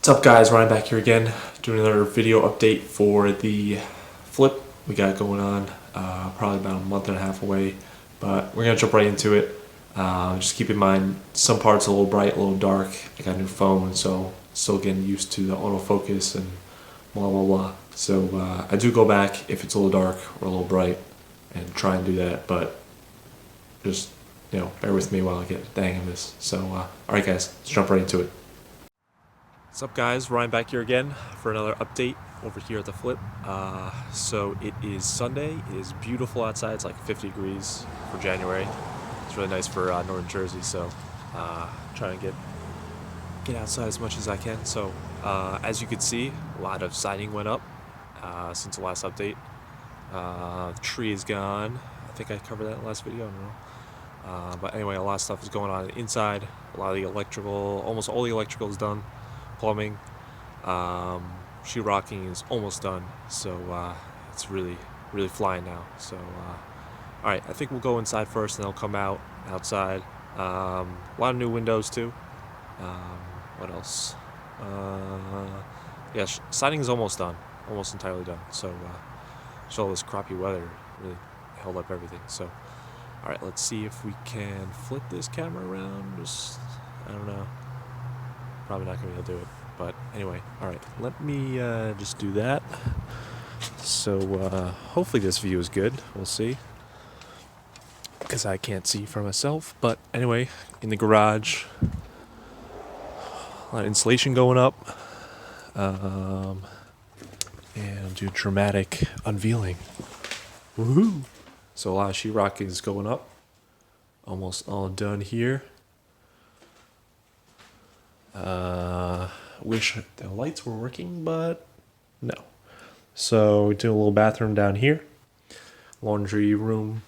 What's up guys, Ryan back here again, doing another video update for the flip we got going on, probably about a month and a half away, but we're going to jump right into it. Just keep in mind, some parts a little bright, a little dark. I got a new phone, so still getting used to the autofocus and blah blah blah. So I do go back if it's a little dark or a little bright and try and do that, but just, bear with me while I get the hang of this. So, alright guys, let's jump right into it. What's up guys, Ryan back here again for another update over here at the flip. So it is Sunday, it is beautiful outside, it's like 50 degrees for January. It's really nice for northern Jersey, so trying to get outside as much as I can. So as you can see, a lot of siding went up since the last update. The tree is gone. I think I covered that in the last video, I don't know. But anyway, a lot of stuff is going on inside. A lot of the electrical, almost all the electrical is done. Plumbing, sheetrocking is almost done, so it's really flying now. So all right, I think we'll go inside first and then I'll come outside. A lot of new windows too. What else? Yeah, siding is almost done, almost entirely done. So all this crappy weather really held up everything. So all right, let's see if we can flip this camera around. Just, I don't know, probably not gonna be able to do it, but anyway, all right, let me just do that. So hopefully this view is good. We'll see, because I can't see for myself. But anyway, in the garage, a lot of insulation going up, and I'll do a dramatic unveiling. Woohoo! So a lot of sheetrocking is going up, almost all done here. Wish the lights were working, but no. So we do a little bathroom down here, laundry room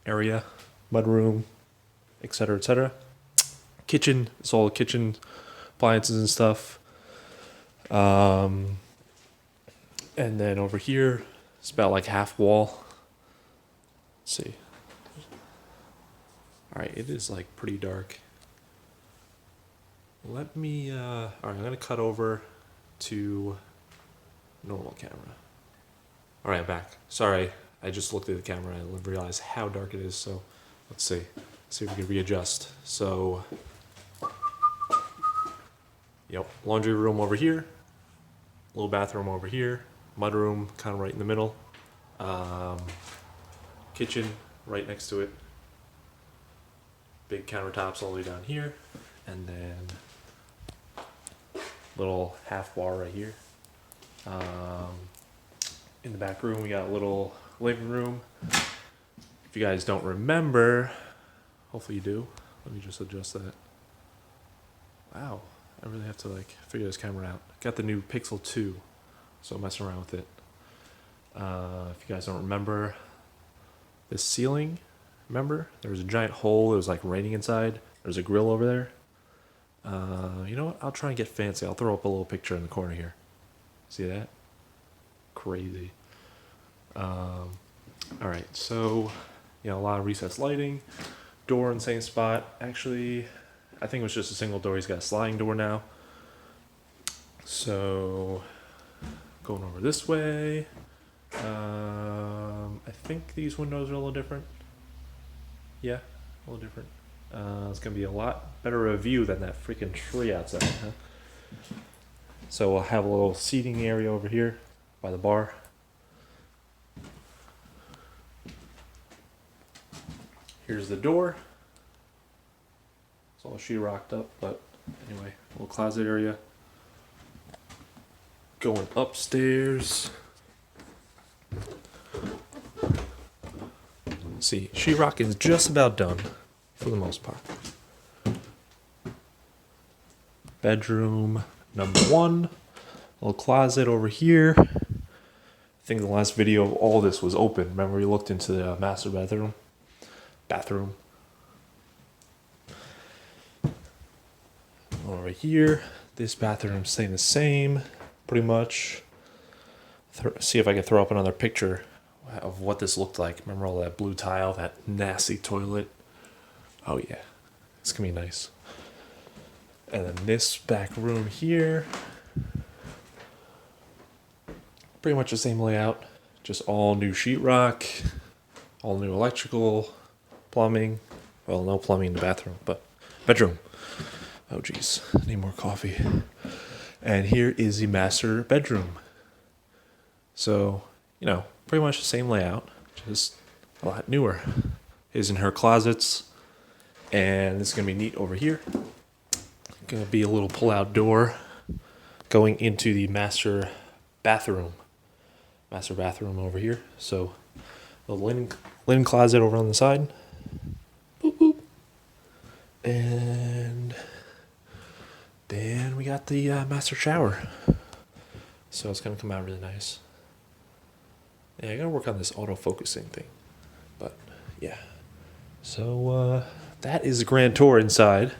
area, mud room, etc., etc. Kitchen, it's all the kitchen appliances and stuff. And then over here, it's about like half wall. Let's see. All right, it is like pretty dark. Let me, all right, I'm going to cut over to normal camera. All right, I'm back. Sorry, I just looked at the camera and I realized how dark it is, so let's see. See if we can readjust. So, yep, laundry room over here, little bathroom over here, mud room kind of right in the middle, kitchen right next to it, big countertops all the way down here, and then little half wall right here. In the back room we got a little living room. If you guys don't remember, hopefully you do, let me just adjust that. Wow, I really have to like figure this camera out. Got the new Pixel 2, so I'm messing around with it. If you guys don't remember this ceiling, remember there was a giant hole, it was like raining inside. There's a grill over there. You know what? I'll try and get fancy. I'll throw up a little picture in the corner here. See that? Crazy. All right. So, a lot of recessed lighting. Door in the same spot. Actually, I think it was just a single door. He's got a sliding door now. So, going over this way. I think these windows are a little different. Yeah, a little different. It's going to be a lot better of a view than that freaking tree outside, huh? So we'll have a little seating area over here by the bar. Here's the door. It's all sheetrocked up, but anyway, a little closet area. Going upstairs. Let's see, sheetrock is just about done. For the most part. Bedroom number 1. Little closet over here. I think the last video of all this was open. Remember we looked into the master bathroom. Over here. This bathroom staying the same. Pretty much. See if I can throw up another picture of what this looked like. Remember all that blue tile, that nasty toilet? Oh yeah, it's gonna be nice. And then this back room here, pretty much the same layout, just all new sheetrock, all new electrical, plumbing. Well, no plumbing in the bathroom, but bedroom. Oh geez, I need more coffee. And here is the master bedroom. So, pretty much the same layout, just a lot newer. Is in her closets, and this is gonna be neat over here. Gonna be a little pull-out door going into the master bathroom. Master bathroom over here. So, a linen closet over on the side. Boop boop. And then we got the master shower. So it's gonna come out really nice. Yeah, I gotta work on this auto-focusing thing. But yeah. So that is the grand tour inside.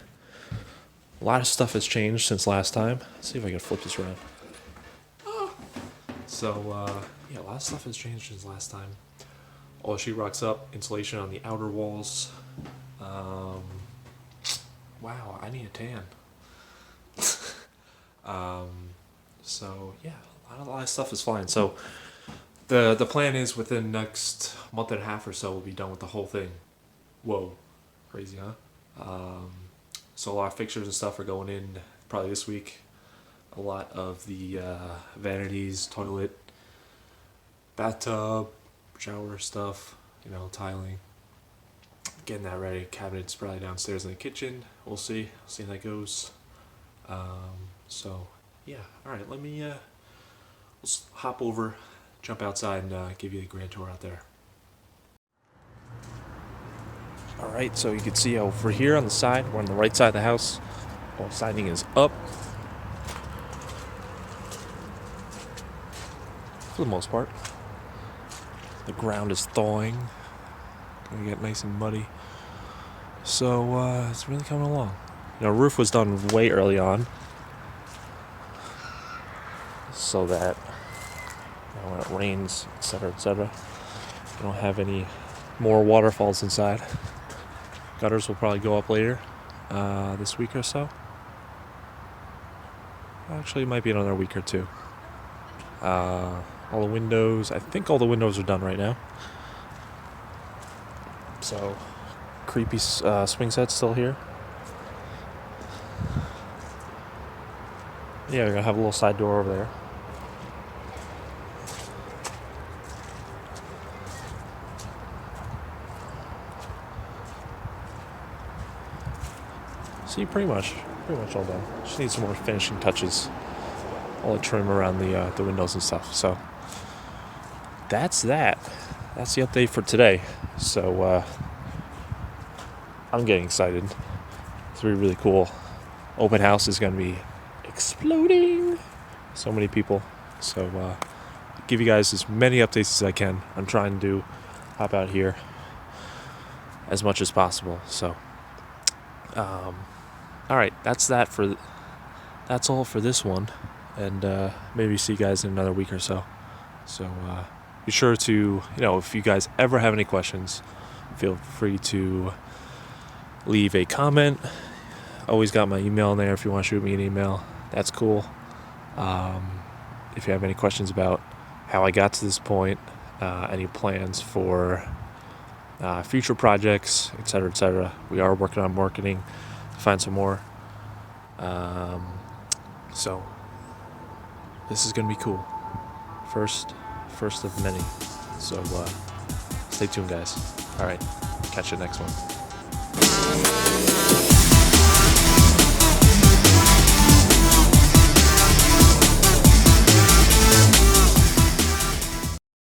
A lot of stuff has changed since last time. Let's see if I can flip this around. So yeah, a lot of stuff has changed since last time. All the sheetrock's up, insulation on the outer walls. Wow, I need a tan. So yeah, a lot of stuff is flying. So the plan is within the next month and a half or so we'll be done with the whole thing. Whoa, crazy, huh? So a lot of fixtures and stuff are going in probably this week. A lot of the vanities, toilet, bathtub, shower stuff, tiling. Getting that ready. Cabinets probably downstairs in the kitchen. We'll see how that goes. So yeah, all right. Let's hop over, jump outside, and give you the grand tour out there. All right, so you can see over here on the side, we're on the right side of the house. All siding is up. For the most part. The ground is thawing. Gonna get nice and muddy. So it's really coming along. Roof was done way early on. So that when it rains, etc., you don't have any more waterfalls inside. Gutters will probably go up later this week or so. Actually, it might be another week or two. All the windows, I think all the windows are done right now. So, creepy swing set's still here. Yeah, we're going to have a little side door over there. See, pretty much all done. Just need some more finishing touches. All the trim around the windows and stuff. So that's that. That's the update for today. So I'm getting excited. It's gonna be really cool. Open house is gonna be exploding. So many people. So give you guys as many updates as I can. I'm trying to hop out here as much as possible. So all right, that's all for this one, and maybe see you guys in another week or so. So be sure to, if you guys ever have any questions, feel free to leave a comment. Always got my email in there if you want to shoot me an email. That's cool. If you have any questions about how I got to this point, any plans for future projects, etc., we are working on marketing. Find some more. So this is gonna be cool. First of many. So stay tuned, guys. All right, catch you next one.